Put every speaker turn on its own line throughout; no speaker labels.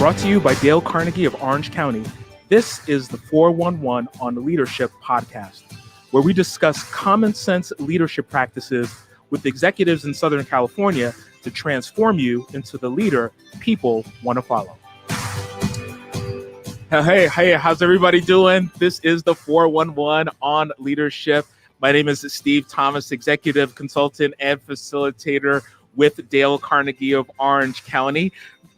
brought to you by Dale Carnegie of Orange County. This is the 411 on Leadership podcast, where we discuss common sense leadership practices with executives in Southern California to transform you into the leader people want to follow. Hey, how's everybody doing? This is the 411 on Leadership. My name is Steve Thomas, executive consultant and facilitator with Dale Carnegie of Orange County.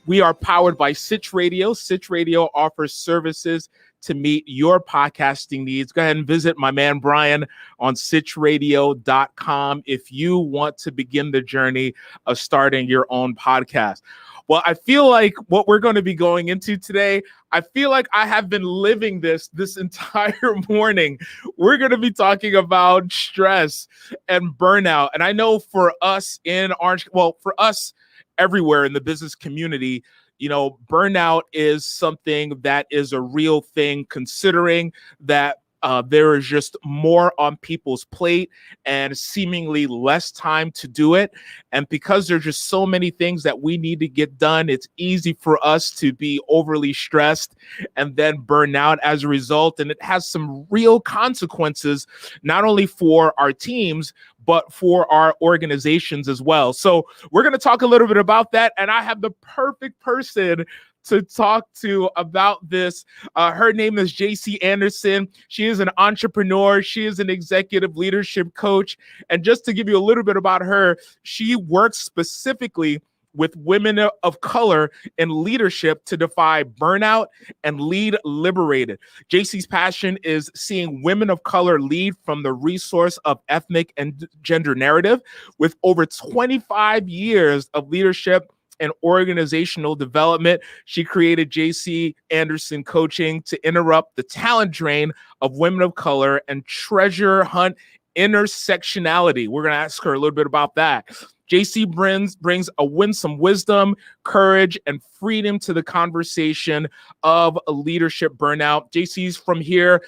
We are powered by Sitch Radio. Sitch Radio offers services to meet your podcasting needs. Go ahead and visit my man Brian on sitchradio.com if you want to begin the journey of starting your own podcast. Well, I feel like what we're going to be going into today, I feel like I have been living this entire morning. We're going to be talking about stress and burnout. And I know for us for us everywhere in the business community, burnout is something that is a real thing, considering that there is just more on people's plate and seemingly less time to do it. And because there's just so many things that we need to get done, it's easy for us to be overly stressed and then burn out as a result. And it has some real consequences, not only for our teams, but for our organizations as well. So we're going to talk a little bit about that. And I have the perfect person to talk to about this. Her name is Jaci Anderson. She is an entrepreneur. She is an executive leadership coach. And just to give you a little bit about her, she works specifically with women of color in leadership to defy burnout and lead liberated. Jaci's passion is seeing women of color lead from the resource of ethnic and gender narrative. With over 25 years of leadership and organizational development, she created Jaci Anderson Coaching to interrupt the talent drain of women of color and treasure hunt intersectionality. We're going to ask her a little bit about that. Jaci brings a winsome wisdom, courage, and freedom to the conversation of leadership burnout. Jaci's from here,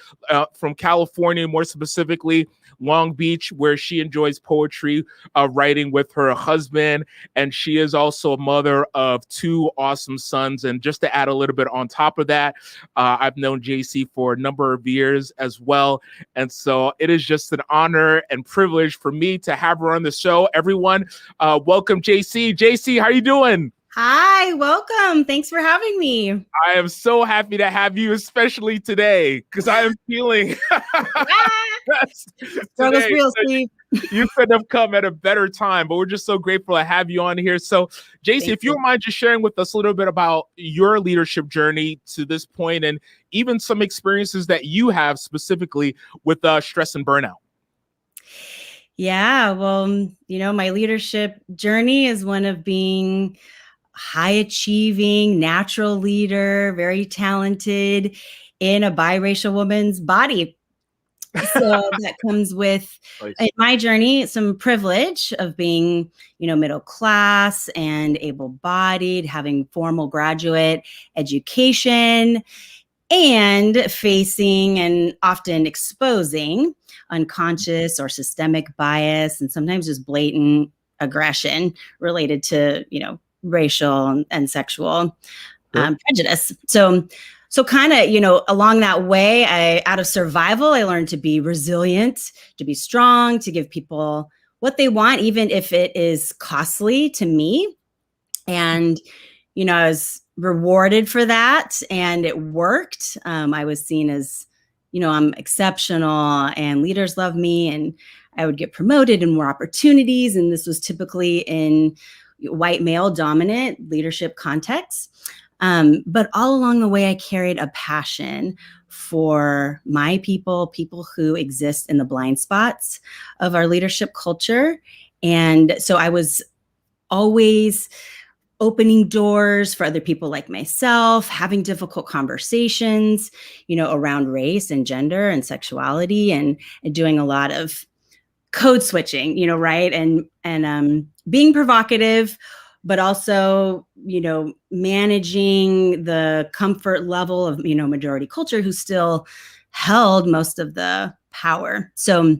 from California, more specifically Long Beach, where she enjoys poetry writing with her husband. And she is also a mother of two awesome sons. And just to add a little bit on top of that, I've known Jaci for a number of years as well. And so it is just an honor and privilege for me to have her on the show. Everyone, welcome Jaci. Jaci, how are you doing?
Hi, welcome. Thanks for having me.
I am so happy to have you, especially today, because I am feeling
Struggle's real, Steve.
You couldn't have come at a better time, but we're just so grateful to have you on here. So, Jaci, if you don't mind just sharing with us a little bit about your leadership journey to this point, and even some experiences that you have specifically with stress and burnout.
Yeah, well, my leadership journey is one of being high achieving, natural leader, very talented in a biracial woman's body. So that comes with, in my journey, some privilege of being, middle class and able-bodied, having formal graduate education, and facing and often exposing unconscious or systemic bias, and sometimes just blatant aggression related to, racial and sexual prejudice. So kind of, along that way, out of survival, I learned to be resilient, to be strong, to give people what they want, even if it is costly to me. And, I was rewarded for that, and it worked. I was seen as, I'm exceptional and leaders love me, and I would get promoted and more opportunities. And this was typically in white male dominant leadership contexts. But all along the way, I carried a passion for my people who exist in the blind spots of our leadership culture. And so I was always opening doors for other people like myself, having difficult conversations, around race and gender and sexuality, and doing a lot of code switching, right? And being provocative, but also, managing the comfort level of, majority culture who still held most of the power. So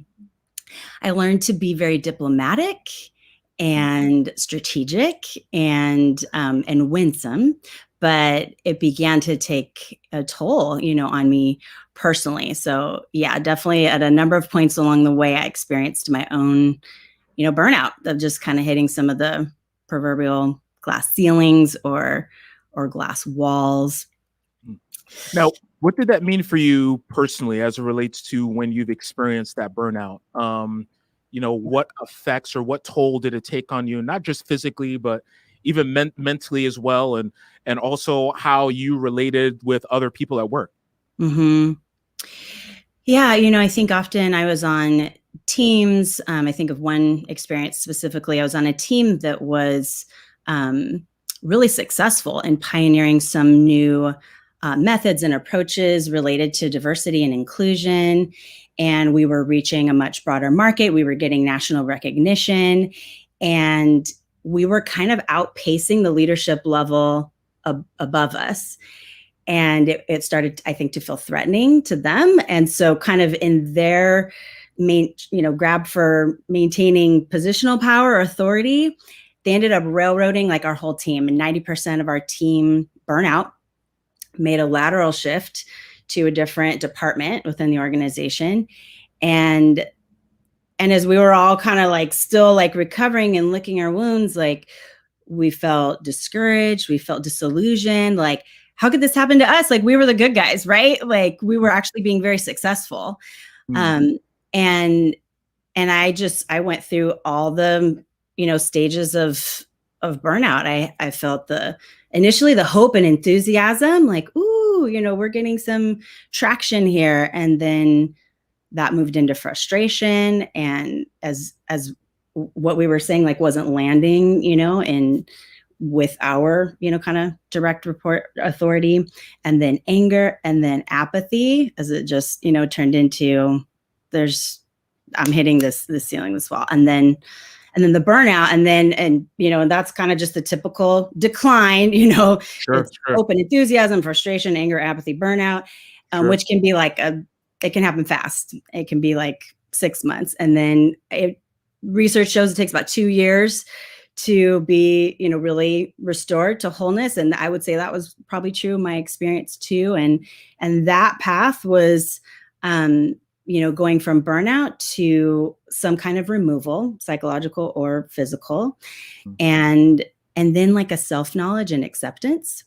I learned to be very diplomatic and strategic and winsome, but it began to take a toll, on me personally. So yeah, definitely at a number of points along the way, I experienced my own, burnout of just kind of hitting some of the proverbial glass ceilings or glass walls.
Now, what did that mean for you personally as it relates to when you've experienced that burnout? What effects or what toll did it take on you, not just physically, but even mentally as well, and also how you related with other people at work?
Mm-hmm. Yeah, I think often I was on teams. I think of one experience specifically. I was on a team that was really successful in pioneering some new methods and approaches related to diversity and inclusion. And we were reaching a much broader market. We were getting national recognition. And we were kind of outpacing the leadership level above us. And it started, I think, to feel threatening to them. And so kind of in their grab for maintaining positional power or authority, they ended up railroading like our whole team, and 90% of our team burnout, made a lateral shift to a different department within the organization. And as we were all kind of like still like recovering and licking our wounds, like we felt discouraged, we felt disillusioned, like, how could this happen to us? Like, we were the good guys, right? Like, we were actually being very successful. And I went through all the, stages of burnout. I felt initially the hope and enthusiasm, like, ooh, we're getting some traction here. And then that moved into frustration. And as what we were saying, like, wasn't landing, and with our, kind of direct report authority, and then anger, and then apathy, as it just, turned into, I'm hitting this ceiling, this wall. And then the burnout, and that's kind of just the typical decline,
Sure.
Open enthusiasm, frustration, anger, apathy, burnout, which can be like it can happen fast. It can be like 6 months. And then research shows it takes about 2 years to be, really restored to wholeness. And I would say that was probably true in my experience too. And that path was, going from burnout to some kind of removal, psychological or physical, and then like a self-knowledge and acceptance.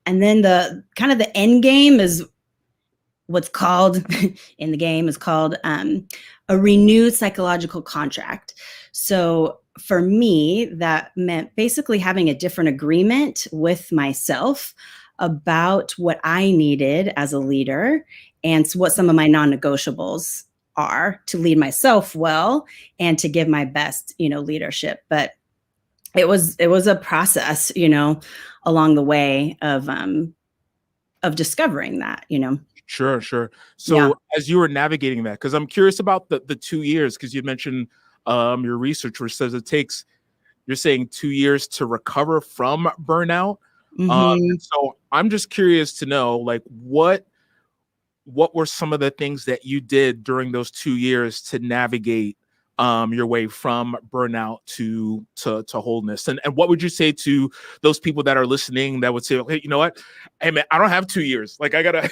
And then the kind of the end game is what's called in the game is called a renewed psychological contract. So for me, that meant basically having a different agreement with myself about what I needed as a leader and what some of my non-negotiables are to lead myself well and to give my best, leadership. But it was a process, along the way of discovering that,
Sure. So as you were navigating that, because I'm curious about the 2 years, because you mentioned your research, which says you're saying 2 years to recover from burnout. So I'm just curious to know, like, what were some of the things that you did during those 2 years to navigate your way from burnout to wholeness? And what would you say to those people that are listening that would say, hey, you know what? Hey man, I don't have 2 years. Like, I gotta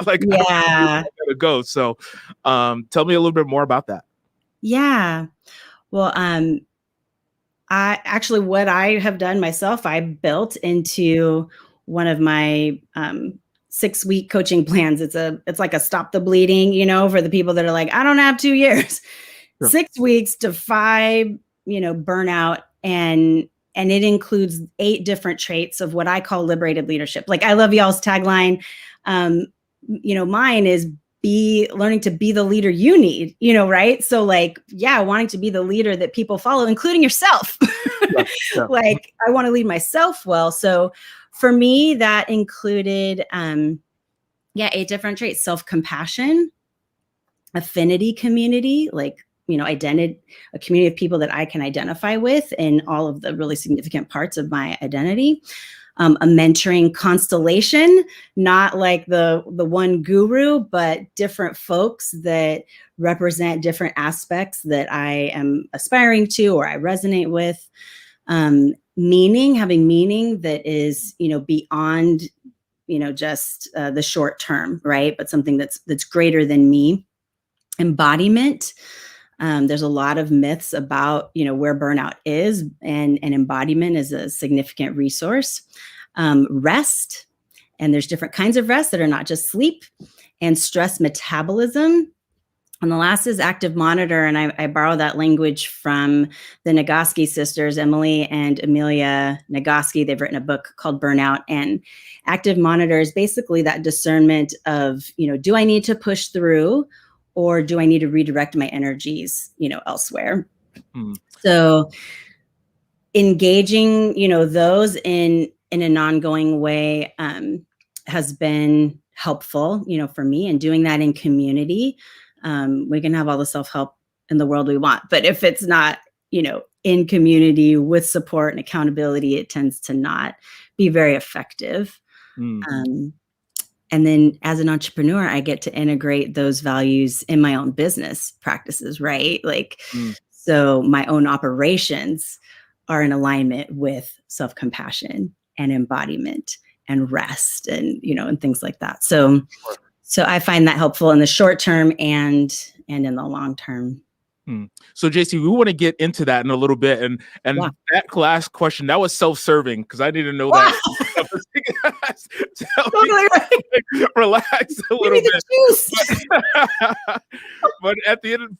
I gotta go. So tell me a little bit more about that.
Yeah. Well, I actually, what I have done myself, I built into one of my 6-week coaching plans. It's like a stop the bleeding, for the people that are like, I don't have 2 years. Sure. 6 weeks, defy, burnout. And it includes 8 different traits of what I call liberated leadership. Like, I love y'all's tagline. Mine is learning to be the leader you need, right? So like, wanting to be the leader that people follow, including yourself. Yeah. Like, I want to lead myself well. So for me, that included, 8 different traits: self-compassion, affinity community, like, a community of people that I can identify with in all of the really significant parts of my identity. A mentoring constellation, not like the one guru, but different folks that represent different aspects that I am aspiring to or I resonate with. having meaning that is, beyond, just the short term, right? But something that's greater than me. Embodiment. There's a lot of myths about, where burnout is, and embodiment is a significant resource. Rest, and there's different kinds of rest that are not just sleep, and stress metabolism. And the last is active monitor. And I borrow that language from the Nagoski sisters, Emily and Amelia Nagoski. They've written a book called Burnout. And active monitor is basically that discernment of, do I need to push through, or do I need to redirect my energies, elsewhere? So engaging, those in an ongoing way has been helpful, for me, and doing that in community. We can have all the self-help in the world we want, but if it's not, in community with support and accountability, it tends to not be very effective. And then as an entrepreneur, I get to integrate those values in my own business practices, right? So my own operations are in alignment with self-compassion and embodiment and rest and, and things like that. So I find that helpful in the short term and in the long term.
So Jaci, we want to get into that in a little bit. And that last question, that was self-serving because I didn't know that. Relax a little bit. But at the end,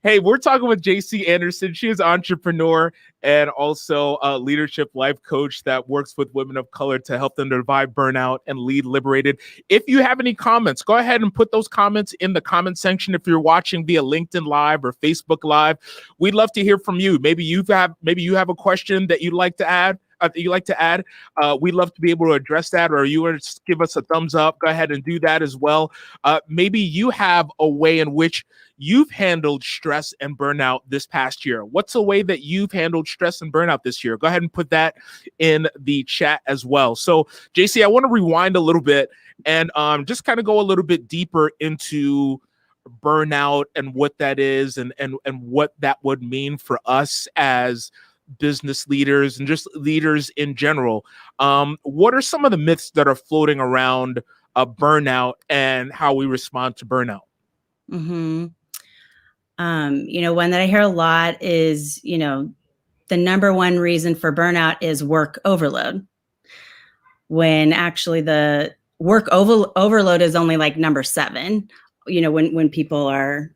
hey, we're talking with Jaci Anderson. She is an entrepreneur and also a leadership life coach that works with women of color to help them survive burnout and lead liberated. If you have any comments, go ahead and put those comments in the comment section. If you're watching via LinkedIn Live or Facebook Live, we'd love to hear from you. Maybe you have a question that you'd like to add. We'd love to be able to address that, or you want to give us a thumbs up, go ahead and do that as well. Maybe you have a way in which you've handled stress and burnout this past year. What's a way that you've handled stress and burnout this year? Go ahead and put that in the chat as well. So Jaci, I want to rewind a little bit and just kind of go a little bit deeper into burnout and what that is and what that would mean for us as business leaders and just leaders in general. What are some of the myths that are floating around burnout and how we respond to burnout?
One that I hear a lot is, the number one reason for burnout is work overload, when actually the work overload is only like number 7. When people are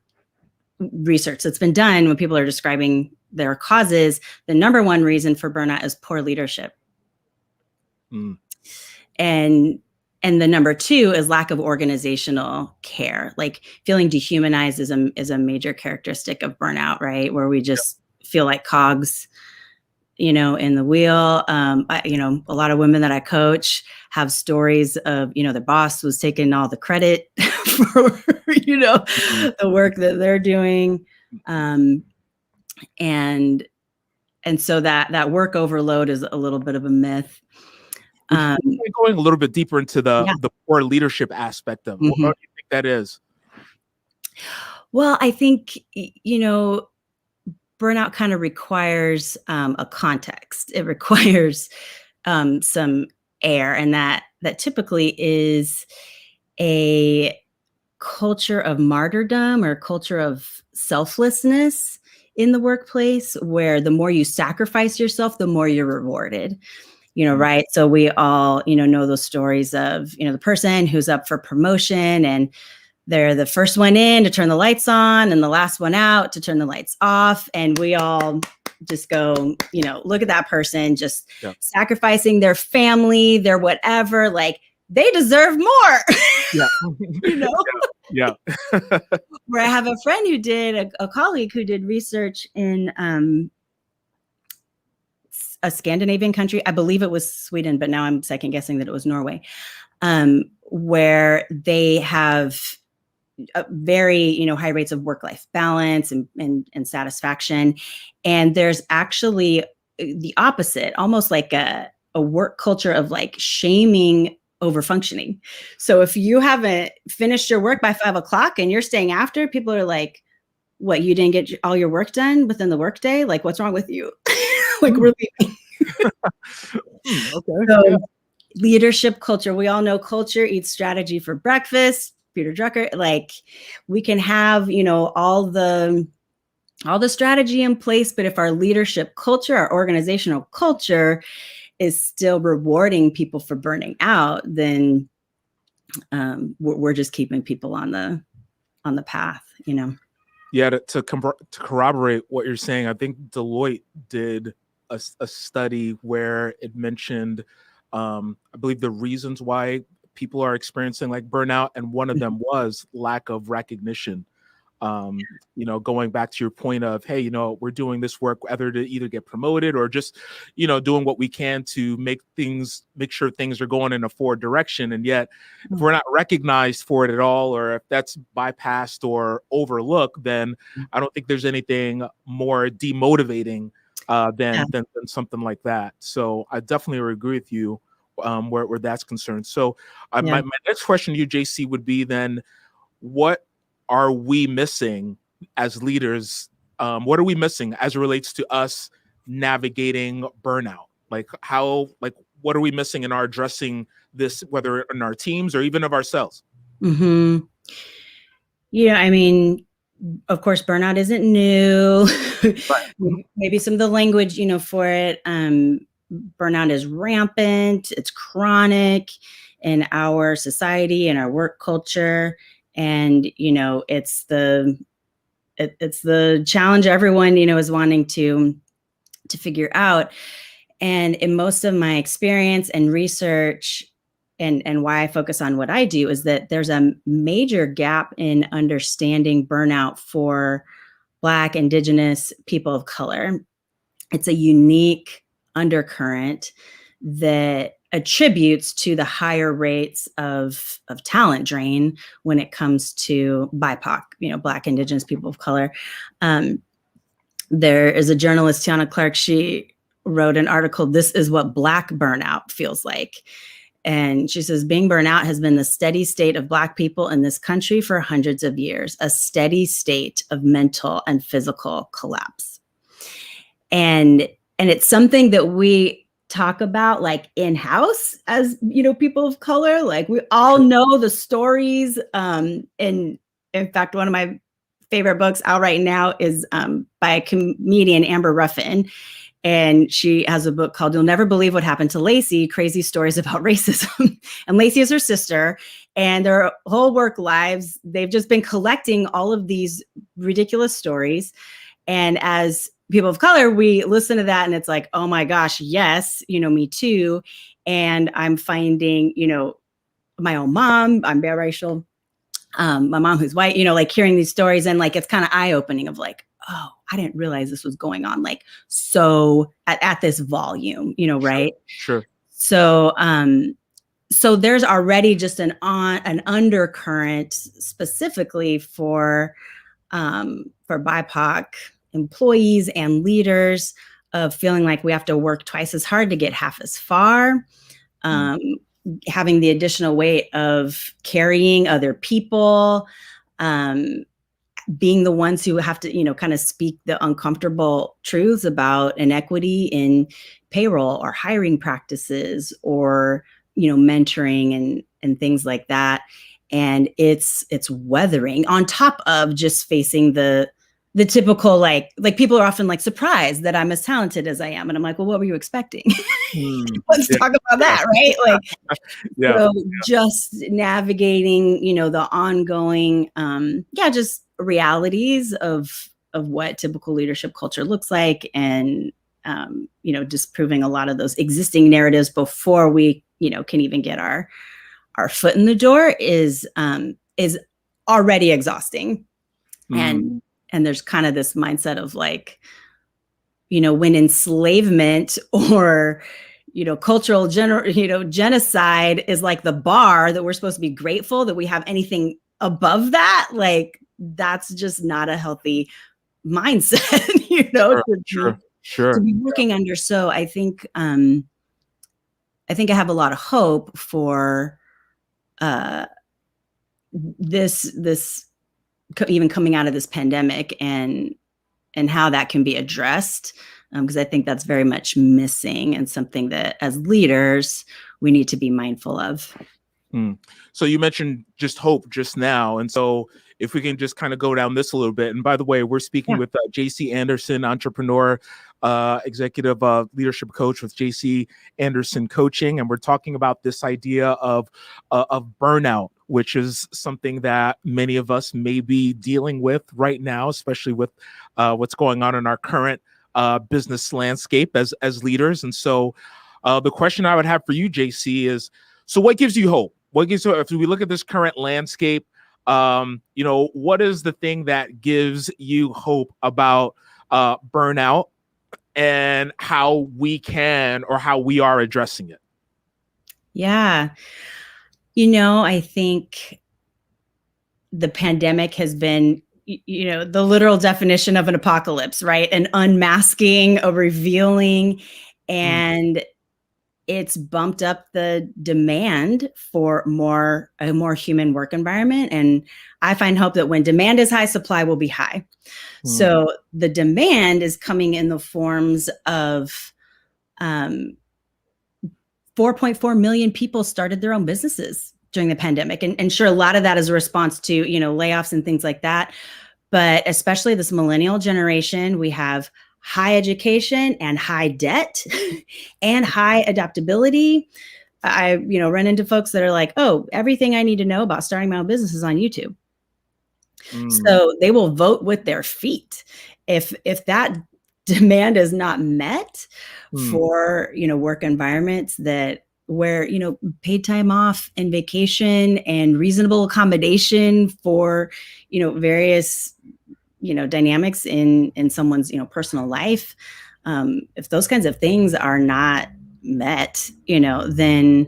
research that's been done, when people are describing their causes, the number one reason for burnout is poor leadership. And the number 2 is lack of organizational care. Like feeling dehumanized is a major characteristic of burnout, right? Where we just feel like cogs, in the wheel. A lot of women that I coach have stories of, their boss was taking all the credit for, the work that they're doing. And so that work overload is a little bit of a myth.
Going a little bit deeper into the poor leadership aspect of it. What do you think that is?
Well, I think, burnout kind of requires a context. It requires some air, and that typically is a culture of martyrdom or a culture of selflessness in the workplace, where the more you sacrifice yourself, the more you're rewarded. Right. So we all, know those stories of, the person who's up for promotion and they're the first one in to turn the lights on and the last one out to turn the lights off. And we all just go, look at that person just sacrificing their family, their whatever, like they deserve more. Where I have a friend who did, a colleague who did research in a Scandinavian country. I believe it was Sweden, but now I'm second guessing that it was Norway, where they have very, high rates of work-life balance and satisfaction. And there's actually the opposite, almost like a work culture of like shaming over functioning. So if you haven't finished your work by 5 o'clock and you're staying after, people are like, what, you didn't get all your work done within the workday? Like, what's wrong with you? Like, we're leaving.
Okay.
So
Yeah.
leadership culture, we all know culture eats strategy for breakfast. Peter Drucker, like we can have, all the strategy in place, but if our leadership culture, our organizational culture is still rewarding people for burning out, then we're just keeping people on the path,
Yeah, to corroborate what you're saying, I think Deloitte did a study where it mentioned, I believe, the reasons why people are experiencing like burnout, and one of them was lack of recognition. Going back to your point of, hey, we're doing this work whether to either get promoted or just, doing what we can to make sure things are going in a forward direction. And yet, if we're not recognized for it at all, or if that's bypassed or overlooked, then I don't think there's anything more demotivating than something like that. So I definitely agree with you where that's concerned. So my next question to you, JC, would be then, what are we missing as leaders? What are we missing as it relates to us navigating burnout? What are we missing in our addressing this, whether in our teams or even of ourselves?
Mm-hmm. Yeah, I mean, of course, burnout isn't new.
Right.
Maybe some of the language, for it. Burnout is rampant. It's chronic in our society and our work culture. And, it's the challenge everyone, is wanting to figure out. And in most of my experience and research, and why I focus on what I do, is that there's a major gap in understanding burnout for Black, Indigenous people of color. It's a unique undercurrent that attributes to the higher rates of talent drain when it comes to BIPOC, Black, Indigenous people of color. There is a journalist, Tiana Clark, she wrote an article, "This is what Black burnout feels like." And she says, being burnout has been the steady state of Black people in this country for hundreds of years, a steady state of mental and physical collapse. And it's something that we talk about like in-house as, people of color. Like we all know the stories. And in fact, one of my favorite books out right now is by a comedian, Amber Ruffin. And she has a book called "You'll Never Believe What Happened to Lacey: Crazy Stories About Racism." And Lacey is her sister, and their whole work lives, they've just been collecting all of these ridiculous stories. And as people of color, we listen to that and it's like, oh my gosh, yes, me too. And I'm finding, my own mom, I'm biracial, my mom who's white, like hearing these stories, and like it's kind of eye-opening of like, oh, I didn't realize this was going on like so at this volume, right?
Sure.
So so there's already just an undercurrent specifically for BIPOC employees and leaders of feeling like we have to work twice as hard to get half as far. Having the additional weight of carrying other people, being the ones who have to, kind of speak the uncomfortable truths about inequity in payroll or hiring practices or, mentoring and things like that. And it's weathering on top of just facing the typical, like people are often like surprised that I'm as talented as I am. And I'm like, well, what were you expecting? Let's talk about that, right? Like, so just navigating, the ongoing, just realities of what typical leadership culture looks like, and disproving a lot of those existing narratives before we, can even get our foot in the door is already exhausting. And there's kind of this mindset of like, when enslavement or, cultural genocide is like the bar that we're supposed to be grateful that we have anything above that. Like, that's just not a healthy mindset, to be working under. So I think I have a lot of hope for this even coming out of this pandemic and how that can be addressed. because I think that's very much missing and something that as leaders, we need to be mindful of.
So you mentioned just hope just now. And so if we can just kind of go down this a little bit. And by the way, we're speaking with Jaci Anderson, entrepreneur, executive leadership coach with Jaci Anderson Coaching. And we're talking about this idea of burnout, which is something that many of us may be dealing with right now, especially with what's going on in our current business landscape as leaders. And so the question I would have for you, Jaci, is, so what gives you hope? What gives you, if we look at this current landscape, what is the thing that gives you hope about burnout and how we can, or how we are addressing it?
Yeah. I think the pandemic has been, the literal definition of an apocalypse, right? An unmasking, a revealing, and it's bumped up the demand for a more human work environment. And I find hope that when demand is high, supply will be high. So the demand is coming in the forms of 4.4 million people started their own businesses during the pandemic. And sure, a lot of that is a response to, layoffs and things like that. But especially this millennial generation, we have high education and high debt and high adaptability. I, run into folks that are like, oh, everything I need to know about starting my own business is on YouTube. So they will vote with their feet. If that demand is not met for, work environments where, paid time off and vacation and reasonable accommodation for, various dynamics in someone's, personal life. If those kinds of things are not met, then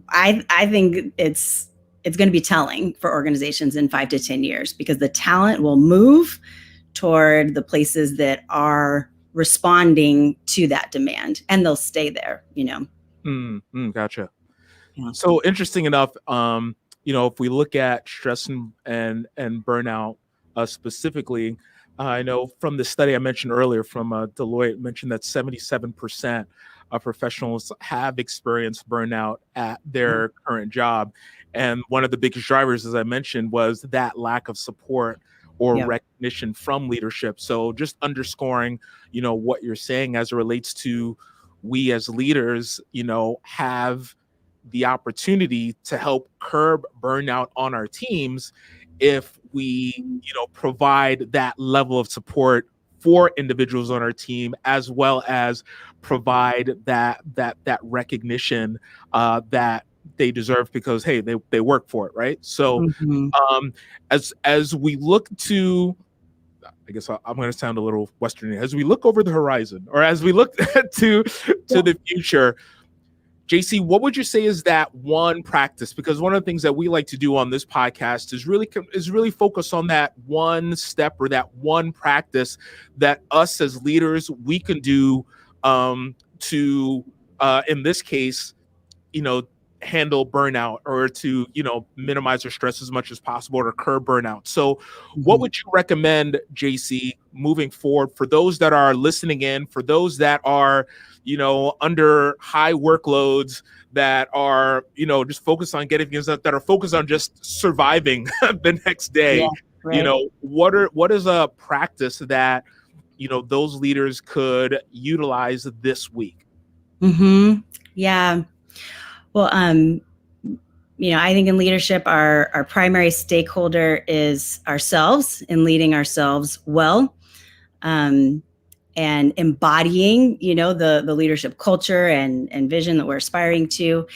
I think it's going to be telling for organizations in 5 to 10 years, because the talent will move toward the places that are responding to that demand, and they'll stay there,
Gotcha.
Yeah.
So interesting enough, if we look at stress and burnout, specifically, I know from the study I mentioned earlier from Deloitte mentioned that 77% of professionals have experienced burnout at their current job. And one of the biggest drivers, as I mentioned, was that lack of support or recognition from leadership. So just underscoring, what you're saying as it relates to we as leaders, have the opportunity to help curb burnout on our teams if we, provide that level of support for individuals on our team, as well as provide that recognition that they deserve, because hey, they work for it, right? So as we look to, I guess I'm going to sound a little Western, as we look over the horizon, or as we look to the future, Jaci, what would you say is that one practice? Because one of the things that we like to do on this podcast is really focus on that one step or that one practice that us as leaders, we can do to, in this case, handle burnout, or to, minimize our stress as much as possible, or curb burnout. So what would you recommend, Jaci, moving forward for those that are listening in, for those that are, under high workloads, that are, just focused on getting things that are focused on just surviving the next day?
Yeah, right.
What is a practice that, those leaders could utilize this week?
Yeah. Well, I think in leadership, our primary stakeholder is ourselves, in leading ourselves well, and embodying, the leadership culture and vision that we're aspiring to.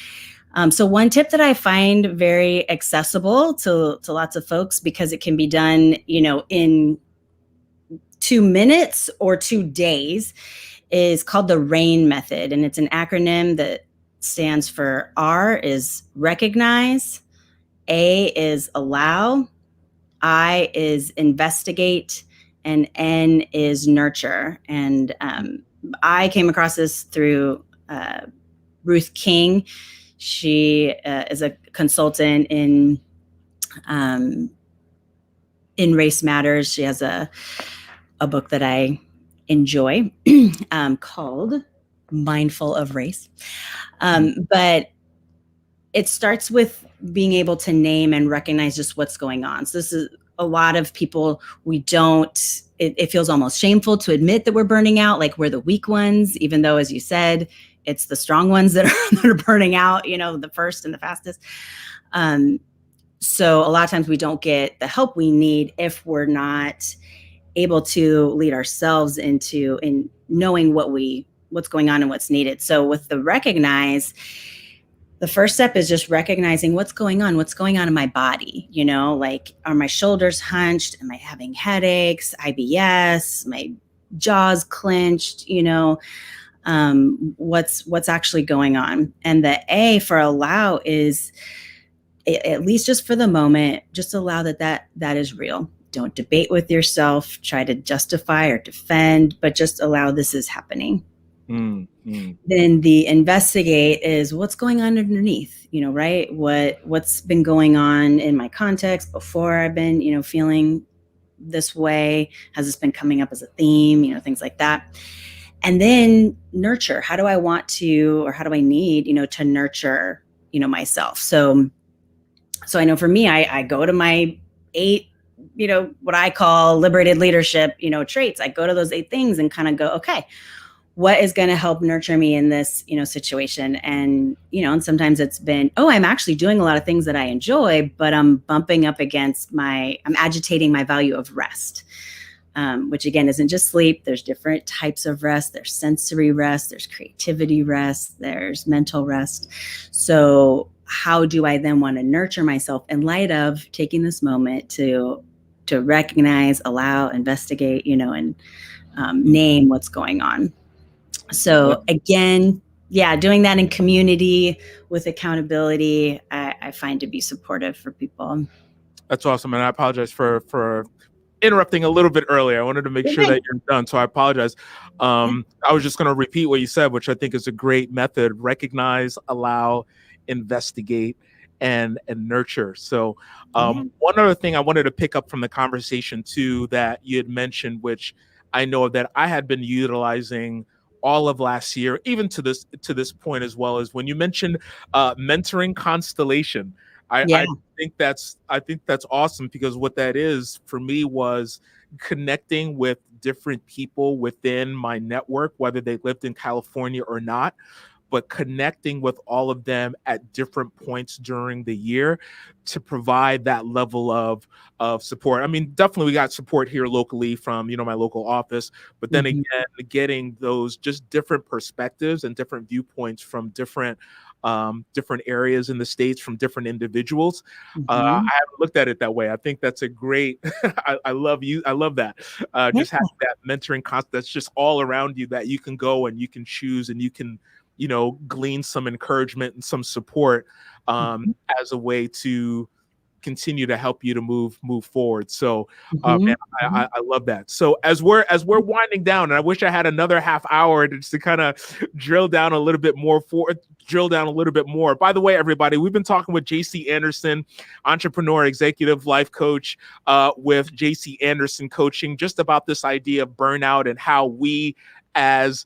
So one tip that I find very accessible to lots of folks, because it can be done, in 2 minutes or 2 days, is called the RAIN method. And it's an acronym that stands for R is recognize, A is allow, I is investigate, and N is nurture. And I came across this through Ruth King. She is a consultant in Race Matters. She has a book that I enjoy called Mindful of Race. But it starts with being able to name and recognize just what's going on. So this is a lot of people, it feels almost shameful to admit that we're burning out, like we're the weak ones, even though, as you said, it's the strong ones that are burning out, the first and the fastest. So a lot of times we don't get the help we need if we're not able to lead ourselves in knowing what's going on and what's needed. So with the recognize, the first step is just recognizing what's going on in my body, like, are my shoulders hunched? Am I having headaches, IBS, my jaw's clenched, what's actually going on? And the A for allow is, at least just for the moment, just allow that is real. Don't debate with yourself, try to justify or defend, but just allow this is happening. Then the investigate is what's going on underneath, right? What's been going on in my context before I've been, feeling this way? Has this been coming up as a theme, things like that? And then nurture. How do I want to, or how do I need, to nurture, myself? So I know for me, I go to my 8, what I call liberated leadership, traits. I go to those 8 things and kind of go, okay, what is going to help nurture me in this, situation? And, and sometimes it's been, I'm actually doing a lot of things that I enjoy, but I'm bumping up against I'm agitating my value of rest, which again, isn't just sleep. There's different types of rest. There's sensory rest, there's creativity rest, there's mental rest. So how do I then want to nurture myself in light of taking this moment to recognize, allow, investigate, and name what's going on? So again, doing that in community with accountability, I find to be supportive for people.
That's awesome. And I apologize for interrupting a little bit earlier. I wanted to make sure that you're done. So I apologize. I was just going to repeat what you said, which I think is a great method: recognize, allow, investigate, and nurture. So one other thing I wanted to pick up from the conversation too, that you had mentioned, which I know that I had been utilizing all of last year, even to this point as well, is when you mentioned mentoring constellation. I think that's awesome, because what that is for me was connecting with different people within my network, whether they lived in California or not, but connecting with all of them at different points during the year to provide that level of support. I mean, definitely we got support here locally from, my local office, but then again, getting those just different perspectives and different viewpoints from different areas in the States, from different individuals. I haven't looked at it that way. I think that's a great, I love that. Just having that mentoring concept that's just all around you, that you can go and you can choose and you can, glean some encouragement and some support as a way to continue to help you to move forward. So man, I love that. So as we're winding down, and I wish I had another half hour just to kind of drill down a little bit more. By the way, everybody, we've been talking with Jaci Anderson, entrepreneur, executive life coach with Jaci Anderson Coaching, just about this idea of burnout and how we as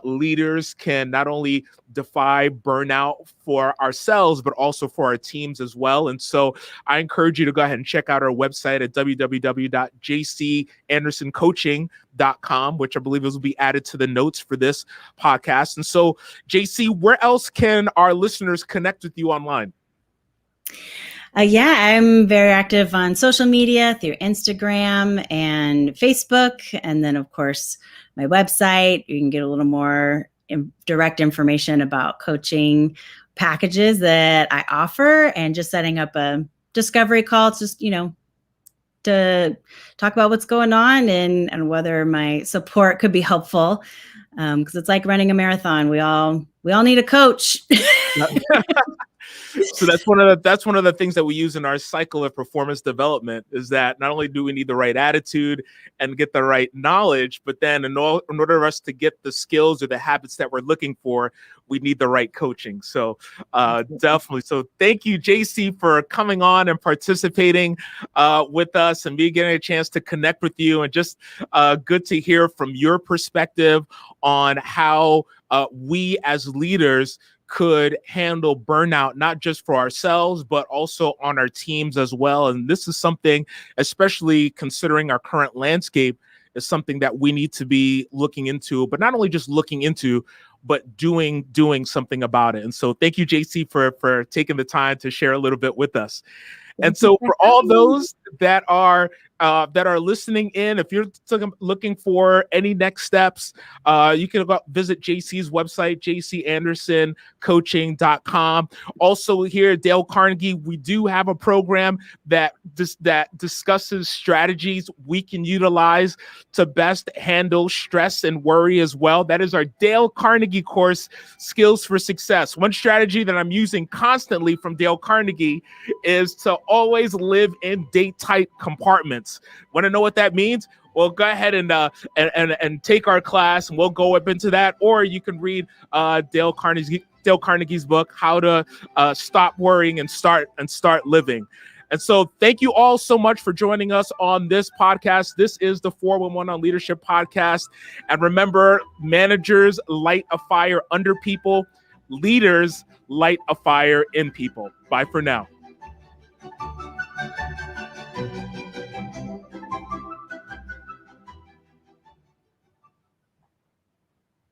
leaders can not only defy burnout for ourselves, but also for our teams as well. And so I encourage you to go ahead and check out our website at www.jaciandersoncoaching.com, which I believe will be added to the notes for this podcast. And so, Jaci, where else can our listeners connect with you online?
I'm very active on social media through Instagram and Facebook. And then, of course, my website. You can get a little more direct information about coaching packages that I offer, and just setting up a discovery call. It's just, to talk about what's going on and whether my support could be helpful. Because it's like running a marathon. We all need a coach.
So that's one of the things that we use in our cycle of performance development, is that not only do we need the right attitude and get the right knowledge, but then in order for us to get the skills or the habits that we're looking for, we need the right coaching. So definitely. So thank you, Jaci, for coming on and participating with us, and me getting a chance to connect with you, and just good to hear from your perspective on how we as leaders could handle burnout, not just for ourselves, but also on our teams as well. And this is something, especially considering our current landscape, is something that we need to be looking into, but not only just looking into, but doing something about it. And so thank you, Jaci, for taking the time to share a little bit with us. And so for all those that are listening in, if you're looking for any next steps, you can visit Jaci's website, jaciandersoncoaching.com. Also here at Dale Carnegie, we do have a program that discusses strategies we can utilize to best handle stress and worry as well. That is our Dale Carnegie course, Skills for Success. One strategy that I'm using constantly from Dale Carnegie is to always live in date-tight compartments. Want to know what that means? Well, go ahead and take our class, and we'll go up into that. Or you can read Dale Carnegie's book, How to Stop Worrying and Start Living. And so thank you all so much for joining us on this podcast. This is the 411 on Leadership podcast. And remember, managers light a fire under people. Leaders light a fire in people. Bye for now.